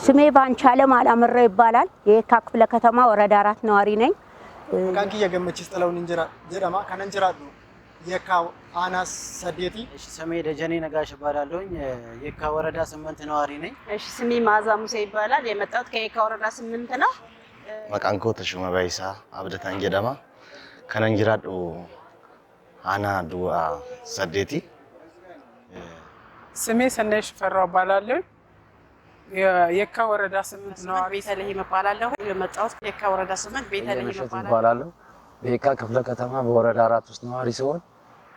ስሜ ባንቻለም አላምራ ይባላል። የካ ክፍለ ከተማ ወረዳ 4 ነዋሪ ነኝ። ካንኪ የገመችስ ጥላውን እንጀራ ጀዳማ ከነንጀራዱ የካ አናስ ሰዴቲ። እሺ ስሜ ደጀኔ ነጋሽ ይባላልኝ። የካ ወረዳ 8 ነዋሪ ነኝ። እሺ ስሜ ማዛ ሙሴ ይባላል። የመጣሁት ከየካ ወረዳ 8 ነው። መቃንኮ ተሹመ ባይሳ አብደታን ጀዳማ ከነንጀራዱ አና ዱአ ሰዴቲ። ስሜ ሰነሽ ፈራው ይባላል። የካ ወረዳ 8 ነዋሪ ቤተልሔም እባላለሁ። የመጣሁት የካ ወረዳ 8 ቤተልሔም እባላለሁ። በየካ ክፍለ ከተማ በወረዳ 4 ውስጥ ነዋሪ ሲሆን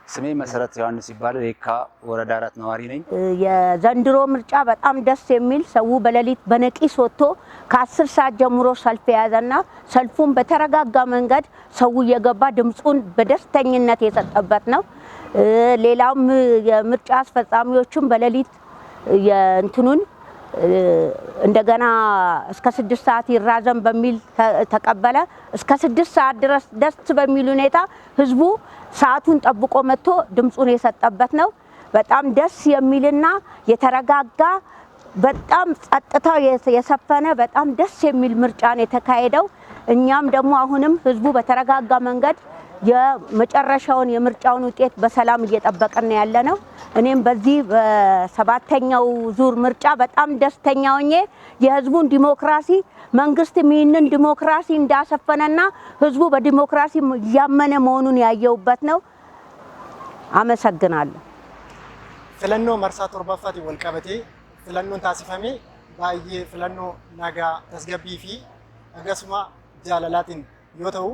ስሜ መሰረት ዮሐንስ ይባላል። የካ ወረዳ 4 ነዋሪ ነኝ። የዘንድሮ ምርጫ በጣም ደስ የሚል ሰው በሌሊት በነቂስ ወጥቶ ከ10 ሰዓት ጀምሮ ሰልፍ የያዘና ሰልፉን በተረጋጋ መንገድ ሰው እየገባ ድምጹን በደስተኝነት የሰጠበት ነው። ሌላም የምርጫ አስፈጻሚዎችም በሌሊት የእንትኑን እንደገና እስከ 6 ሰዓት ይራዘም በሚል ተቀበለ። እስከ 6 ሰዓት ድረስ ደስ በሚል ሁኔታ ህዝቡ ሰዓቱን ጠብቆ መጥቶ ድምጹን የሰጠበት ነው። በጣም ደስ የሚልና የተረጋጋ በጣም ጸጥታው የሰፈነ በጣም ደስ የሚል ምርጫ ነው የተካሄደው። እኛም ደግሞ አሁንም ህዝቡ በተረጋጋ መንገድ የመጨረሻውን የምርጫውን ውጤት በሰላም እየጠበቀን ያለነው። እኔም በዚህ በሰባተኛው ዙር ምርጫ በጣም ደስተኛ ሆኜ የህዝቡን ዲሞክራሲ መንግስትም ይህንን ዲሞክራሲ እንዳሰፈነና ህዝቡ በዲሞክራሲ ያመነ መሆኑን ያየውበት ነው። አመሰግናለሁ። ፍለኖ መርሳ ቶርባፋቲ ወልቀበቴ ፍለኖን ታሲፈሜ ባዬ ፍለኖ ናጋ ተስገቢፊ አገስማ ጃላላቲን ዮተው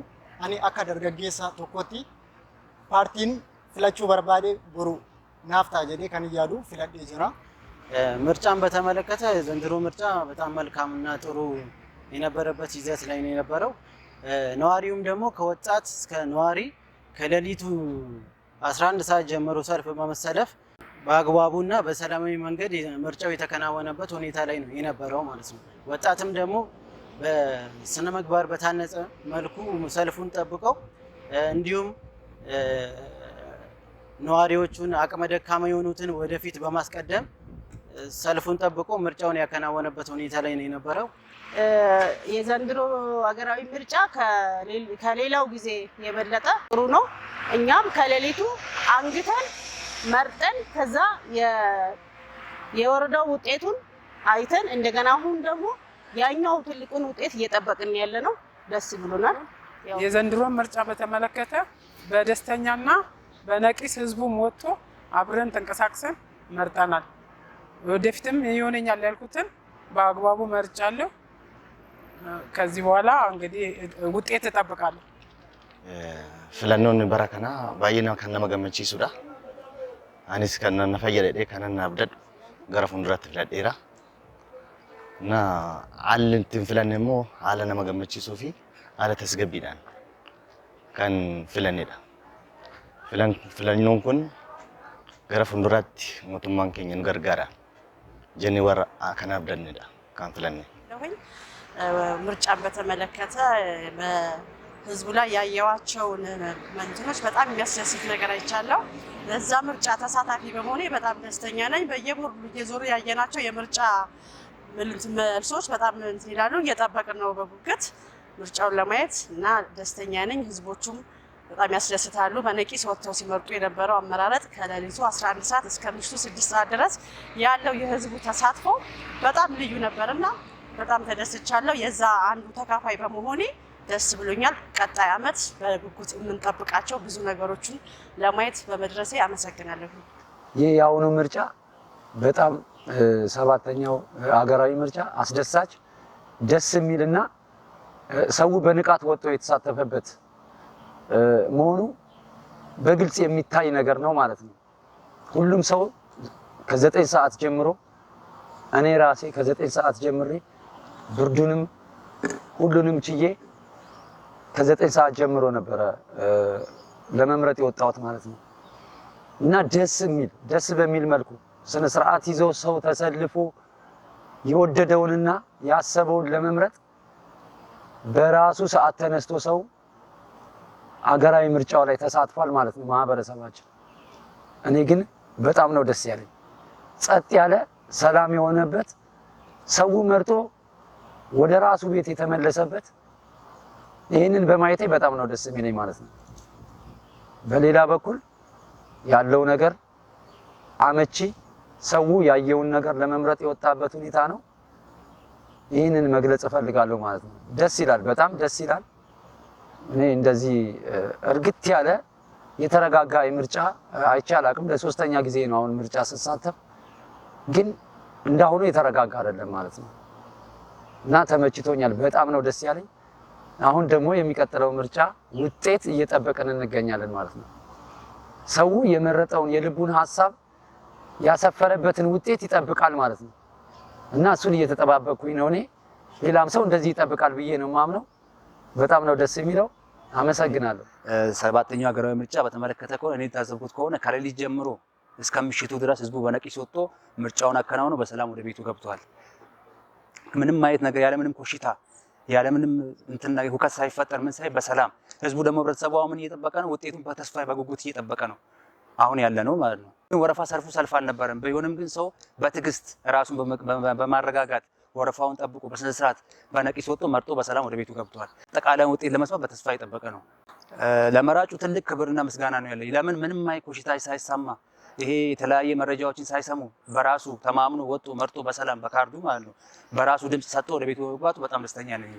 አኒ አካ ደርገጌሳ ቶኮቲ ፓርቲን ፍለቹ በርባዴ ቦሩ ናፍታ ጀዴ ከንያዱ ፍለዴ ጅራ። ምርጫን በተመለከተ ዘንድሮ ምርጫ በጣም መልካምና ጥሩ የነበረበት ይዘት ላይ ነው የነበረው። ነዋሪውም ደግሞ ከወጣት እስከ ነዋሪ ከሌሊቱ 11 ሰዓት ጀምሮ ሰልፍ በመሰለፍ በአግባቡና በሰላማዊ መንገድ ምርጫው የተከናወነበት ሁኔታ ላይ ነው የነበረው ማለት ነው። ወጣትም ደግሞ በስነ ምግባር በታነጸ መልኩ ሰልፉን ጠብቀው እንዲሁም ነዋሪዎቹን አቅመ ደካማ የሆኑትን ወደፊት በማስቀደም ሰልፉን ጠብቆ ምርጫውን ያከናወነበት ሁኔታ ላይ ነው የነበረው። የዘንድሮ ሀገራዊ ምርጫ ከሌላው ጊዜ የበለጠ ጥሩ ነው። እኛም ከሌሊቱ አንግተን መርጠን ከዛ የወረዳው ውጤቱን አይተን እንደገና አሁን ደግሞ ያኛው ትልቁን ውጤት እየጠበቅን ያለ ነው። ደስ ብሎናል። የዘንድሮ ምርጫ በተመለከተ በደስተኛና በነቂስ ህዝቡም ወጥቶ አብረን ተንቀሳቅሰን መርጠናል። ወደፊትም ይሆነኛል ያልኩትን በአግባቡ መርጫለሁ። ከዚህ በኋላ እንግዲህ ውጤት እጠብቃለሁ። ፍለኖን በረከና ባይና ከነማ ገመቺሱዳ አኒስ ከነና ፈየደ ከነና አብደድ ገረፉን ድረት ፍለዴራ እና አልንትን ፍለነሞ አለ ነማ ገመቺሱ ፊ አለ ተስገቢዳን ከን ፍለኔዳ ፍለኖን ኩን ገረፉን ድረት ሞቱማን ከኝን ገርጋራ ጀኒ ወራ ከናብደንዳ ካን ፍለኔ ምርጫን በተመለከተ በህዝቡ ላይ ያየዋቸውን መንትኖች በጣም የሚያስደስት ነገር አይቻለሁ። ለዛ ምርጫ ተሳታፊ በመሆኔ በጣም ደስተኛ ነኝ። በየዞሩ ያየናቸው የምርጫ መልሶች በጣም እንትን ይላሉ። እየጠበቅን ነው በጉጉት ምርጫውን ለማየት እና ደስተኛ ነኝ። ህዝቦቹም በጣም ያስደስታሉ። በነቂስ ወጥተው ሲመርጡ የነበረው አመራረጥ ከሌሊቱ 11 ሰዓት እስከ ምሽቱ 6 ሰዓት ድረስ ያለው የህዝቡ ተሳትፎ በጣም ልዩ ነበርና በጣም ተደስቻለሁ። የዛ አንዱ ተካፋይ በመሆኔ ደስ ብሎኛል። ቀጣይ አመት በጉጉት የምንጠብቃቸው ብዙ ነገሮችን ለማየት በመድረሴ አመሰግናለሁ። ይህ የአሁኑ ምርጫ በጣም ሰባተኛው ሀገራዊ ምርጫ አስደሳች ደስ የሚልና ሰው በንቃት ወጥቶ የተሳተፈበት መሆኑ በግልጽ የሚታይ ነገር ነው ማለት ነው። ሁሉም ሰው ከ9 ሰዓት ጀምሮ እኔ ራሴ ከ9 ሰዓት ጀምሬ ብርዱንም ሁሉንም ችዬ ከ9 ሰዓት ጀምሮ ነበረ ለመምረጥ የወጣሁት ማለት ነው። እና ደስ በሚል መልኩ ስነ ስርዓት ይዘው ሰው ተሰልፎ የወደደውንና ያሰበውን ለመምረጥ በራሱ ሰዓት ተነስቶ ሰው አገራዊ ምርጫው ላይ ተሳትፏል ማለት ነው ማህበረሰባችን። እኔ ግን በጣም ነው ደስ ያለኝ። ጸጥ ያለ ሰላም የሆነበት ሰው መርጦ ወደ ራሱ ቤት የተመለሰበት ይህንን በማየቴ በጣም ነው ደስ የሚለኝ ማለት ነው። በሌላ በኩል ያለው ነገር አመቺ ሰው ያየውን ነገር ለመምረጥ የወጣበት ሁኔታ ነው። ይህንን መግለጽ እፈልጋለሁ ማለት ነው። ደስ ይላል፣ በጣም ደስ ይላል። እኔ እንደዚህ እርግጥ ያለ የተረጋጋ ምርጫ አይቼ አላውቅም። ለሶስተኛ ጊዜ ነው አሁን ምርጫ ስሳተፍ፣ ግን እንዳሁኑ የተረጋጋ አይደለም ማለት ነው እና ተመችቶኛል። በጣም ነው ደስ ያለኝ። አሁን ደግሞ የሚቀጥለው ምርጫ ውጤት እየጠበቅን እንገኛለን ማለት ነው። ሰው የመረጠውን የልቡን ሐሳብ ያሰፈረበትን ውጤት ይጠብቃል ማለት ነው እና እሱን እየተጠባበቅኩኝ ነው። እኔ ሌላም ሰው እንደዚህ ይጠብቃል ብዬ ነው የማምነው። በጣም ነው ደስ የሚለው። አመሰግናለሁ። ሰባተኛው ሀገራዊ ምርጫ በተመለከተ ከሆነ እኔ ታዘብኩት ከሆነ ከሌሊት ጀምሮ እስከ ምሽቱ ድረስ ህዝቡ በነቂስ ወጥቶ ምርጫውን አከናውኖ በሰላም ወደ ቤቱ ገብቷል። ምንም ማየት ነገር ያለምንም ኮሽታ ያለምንም እንትና ሁከት ሳይፈጠር ምን ሳይ በሰላም ህዝቡ ደግሞ ህብረተሰቡ ምን እየጠበቀ ነው? ውጤቱን በተስፋ በጉጉት እየጠበቀ ነው አሁን ያለ ነው ማለት ነው። ወረፋ ሰልፍ አልነበረም። ቢሆንም ግን ሰው በትዕግስት ራሱን በማረጋጋት ወረፋውን ጠብቆ በስነ ስርዓት በነቂስ ወጥቶ መርጦ በሰላም ወደ ቤቱ ገብቷል። አጠቃላይ ውጤት ለመስማት በተስፋ እየጠበቀ ነው። ለመራጩ ትልቅ ክብርና ምስጋና ነው ያለኝ። ለምን ምንም ኮሽታ ሳይሰማ ይሄ የተለያየ መረጃዎችን ሳይሰሙ በራሱ ተማምኖ ወጥቶ መርጦ በሰላም በካርዱ ማለት ነው በራሱ ድምጽ ሰጥቶ ወደ ቤቱ መግባቱ በጣም ደስተኛ ነኝ።